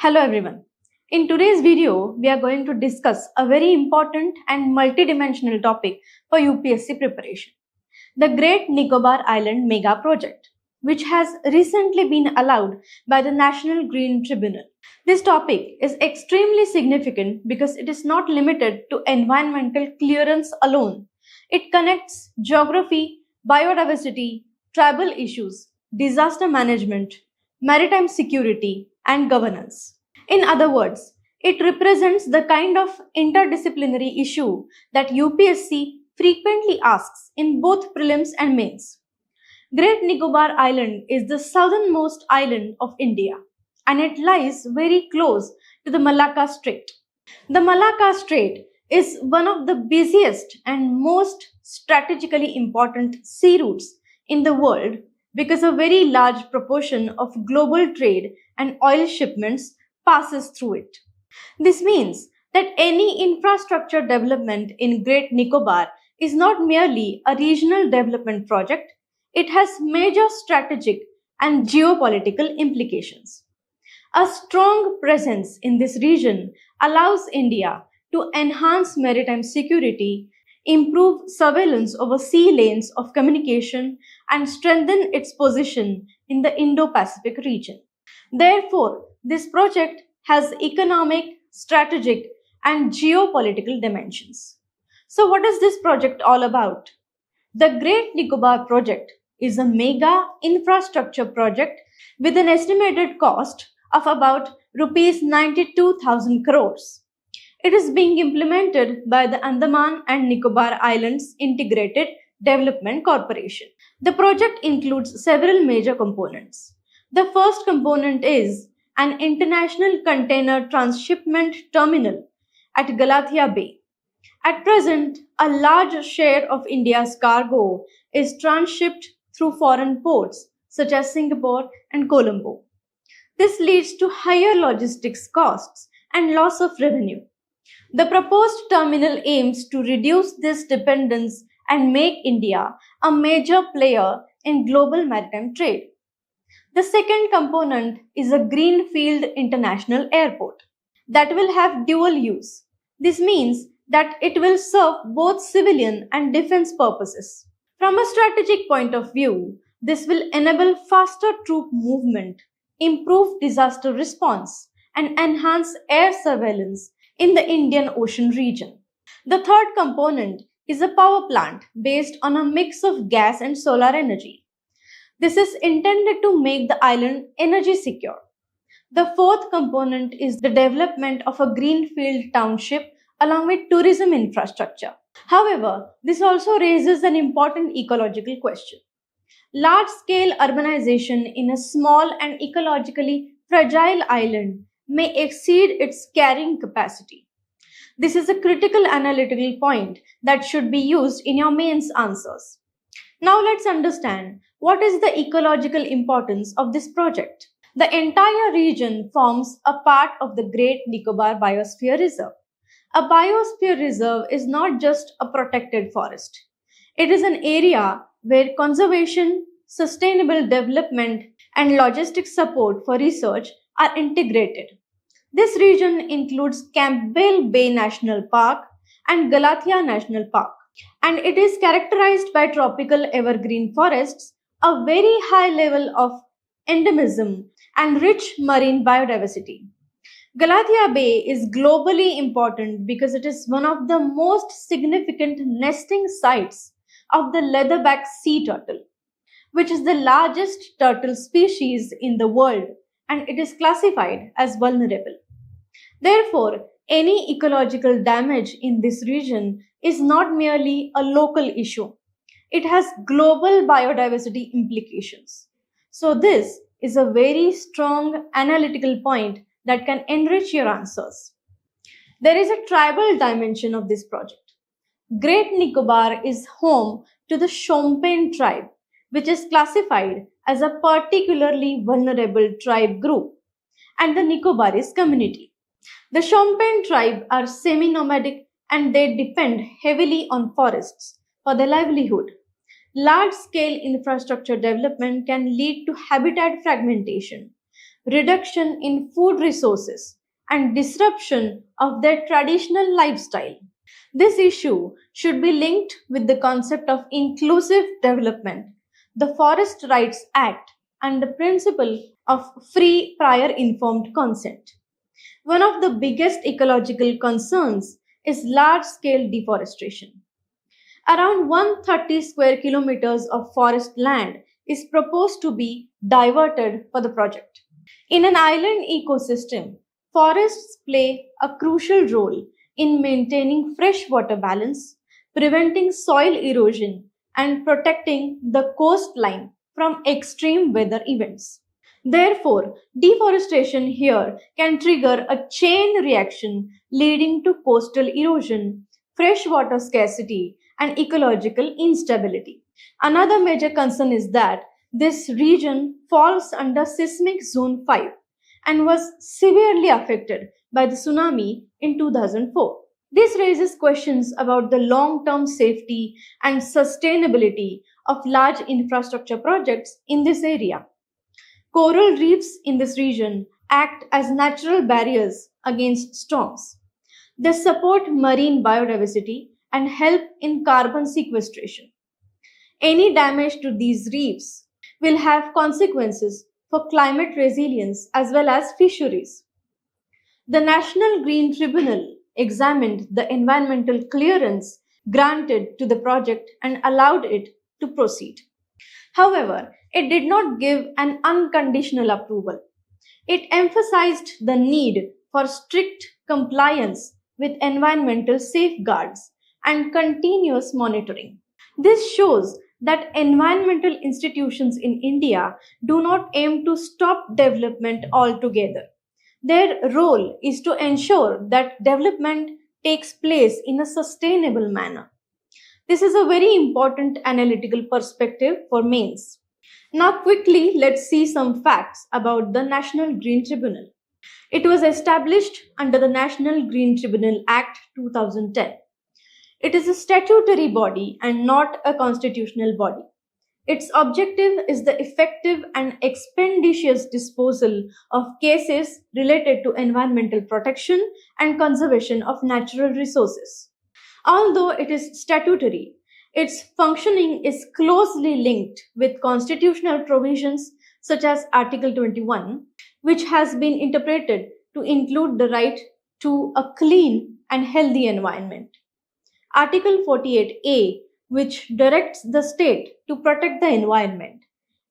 Hello everyone. In today's video, we are going to discuss a very important and multidimensional topic for UPSC preparation. The Great Nicobar Island Mega Project, which has recently been allowed by the National Green Tribunal. This topic is extremely significant because it is not limited to environmental clearance alone. It connects geography, biodiversity, tribal issues, disaster management, maritime security, and governance. In other words, it represents the kind of interdisciplinary issue that UPSC frequently asks in both prelims and mains. Great Nicobar Island is the southernmost island of India and it lies very close to the Malacca Strait. The Malacca Strait is one of the busiest and most strategically important sea routes in the world because a very large proportion of global trade and oil shipments passes through it. This means that any infrastructure development in Great Nicobar is not merely a regional development project, it has major strategic and geopolitical implications. A strong presence in this region allows India to enhance maritime security, improve surveillance over sea lanes of communication, and strengthen its position in the Indo-Pacific region. Therefore, this project has economic, strategic, and geopolitical dimensions. So, what is this project all about? The Great Nicobar project is a mega infrastructure project with an estimated cost of about rupees 92,000 crores. It is being implemented by the Andaman and Nicobar Islands Integrated Development Corporation. The project includes several major components. The first component is an international container transshipment terminal at Galathea Bay. At present, a large share of India's cargo is transshipped through foreign ports such as Singapore and Colombo. This leads to higher logistics costs and loss of revenue. The proposed terminal aims to reduce this dependence and make India a major player in global maritime trade. The second component is a greenfield international airport that will have dual use. This means that it will serve both civilian and defense purposes. From a strategic point of view, this will enable faster troop movement, improve disaster response, and enhance air surveillance in the Indian Ocean region. The third component is a power plant based on a mix of gas and solar energy. This is intended to make the island energy secure. The fourth component is the development of a greenfield township along with tourism infrastructure. However, this also raises an important ecological question. Large-scale urbanization in a small and ecologically fragile island may exceed its carrying capacity. This is a critical analytical point that should be used in your mains answers. Now let's understand what is the ecological importance of this project. The entire region forms a part of the Great Nicobar Biosphere Reserve. A biosphere reserve is not just a protected forest. It is an area where conservation, sustainable development, and logistic support for research are integrated. This region includes Campbell Bay National Park and Galathea National Park, and it is characterized by tropical evergreen forests, a very high level of endemism, and rich marine biodiversity. Galathea Bay is globally important because it is one of the most significant nesting sites of the leatherback sea turtle, which is the largest turtle species in the world, and it is classified as vulnerable. Therefore, any ecological damage in this region is not merely a local issue. It has global biodiversity implications. So this is a very strong analytical point that can enrich your answers. There is a tribal dimension of this project. Great Nicobar is home to the Shompen tribe, which is classified as a particularly vulnerable tribe group, and the Nicobaris community. The Shompen tribe are semi-nomadic and they depend heavily on forests for their livelihood. Large-scale infrastructure development can lead to habitat fragmentation, reduction in food resources, and disruption of their traditional lifestyle. This issue should be linked with the concept of inclusive development, the Forest Rights Act, and the principle of free prior informed consent. One of the biggest ecological concerns is large scale deforestation. Around 130 square kilometers of forest land is proposed to be diverted for the project. In an island ecosystem, forests play a crucial role in maintaining freshwater balance, preventing soil erosion, and protecting the coastline from extreme weather events. Therefore, deforestation here can trigger a chain reaction leading to coastal erosion, freshwater scarcity, and ecological instability. Another major concern is that this region falls under seismic zone 5 and was severely affected by the tsunami in 2004. This raises questions about the long term safety and sustainability of large infrastructure projects in this area. Coral reefs in this region act as natural barriers against storms. They support marine biodiversity and help in carbon sequestration. Any damage to these reefs will have consequences for climate resilience as well as fisheries. The National Green Tribunal examined the environmental clearance granted to the project and allowed it to proceed. However, it did not give an unconditional approval. It emphasized the need for strict compliance with environmental safeguards and continuous monitoring. This shows that environmental institutions in India do not aim to stop development altogether. Their role is to ensure that development takes place in a sustainable manner. This is a very important analytical perspective for mains. Now, quickly, let's see some facts about the National Green Tribunal. It was established under the National Green Tribunal Act 2010. It is a statutory body and not a constitutional body. Its objective is the effective and expeditious disposal of cases related to environmental protection and conservation of natural resources. Although it is statutory, its functioning is closely linked with constitutional provisions such as Article 21, which has been interpreted to include the right to a clean and healthy environment. Article 48A, which directs the state to protect the environment,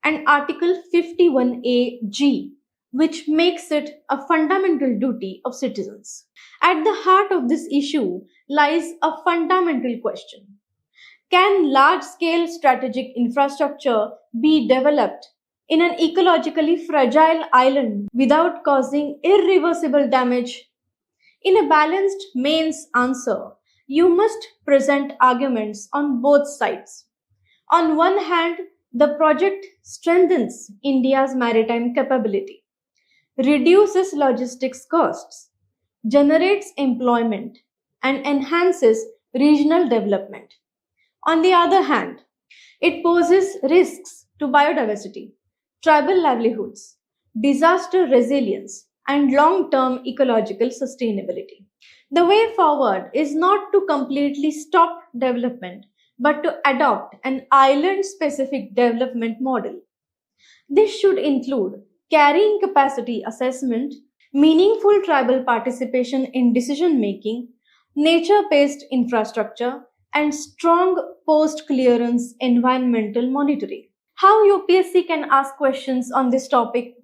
and Article 51AG, which makes it a fundamental duty of citizens. At the heart of this issue lies a fundamental question. Can large scale strategic infrastructure be developed in an ecologically fragile island without causing irreversible damage? In a balanced mains answer, you must present arguments on both sides. On one hand, the project strengthens India's maritime capability, reduces logistics costs, generates employment, and enhances regional development. On the other hand, it poses risks to biodiversity, tribal livelihoods, disaster resilience, and long term ecological sustainability. The way forward is not to completely stop development, but to adopt an island specific development model. This should include carrying capacity assessment, meaningful tribal participation in decision making, nature based infrastructure, and strong post clearance environmental monitoring. How UPSC can ask questions on this topic?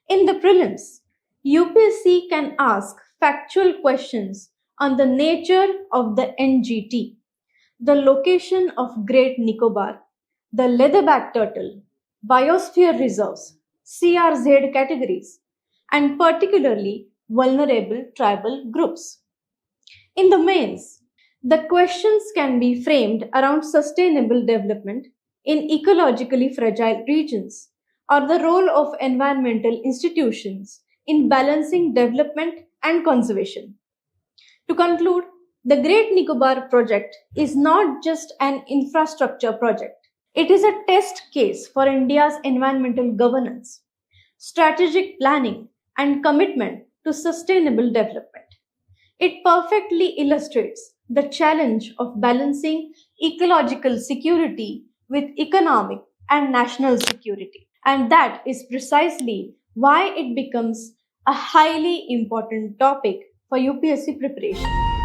In the prelims, UPSC can ask factual questions on the nature of the NGT, the location of Great Nicobar, the leatherback turtle, biosphere reserves, CRZ categories, and particularly vulnerable tribal groups. In the mains, the questions can be framed around sustainable development in ecologically fragile regions or the role of environmental institutions in balancing development and conservation. To conclude, the Great Nicobar project is not just an infrastructure project. It is a test case for India's environmental governance. strategic planning, and commitment to sustainable development. It perfectly illustrates the challenge of balancing ecological security with economic and national security. And that is precisely why it becomes a highly important topic for UPSC preparation.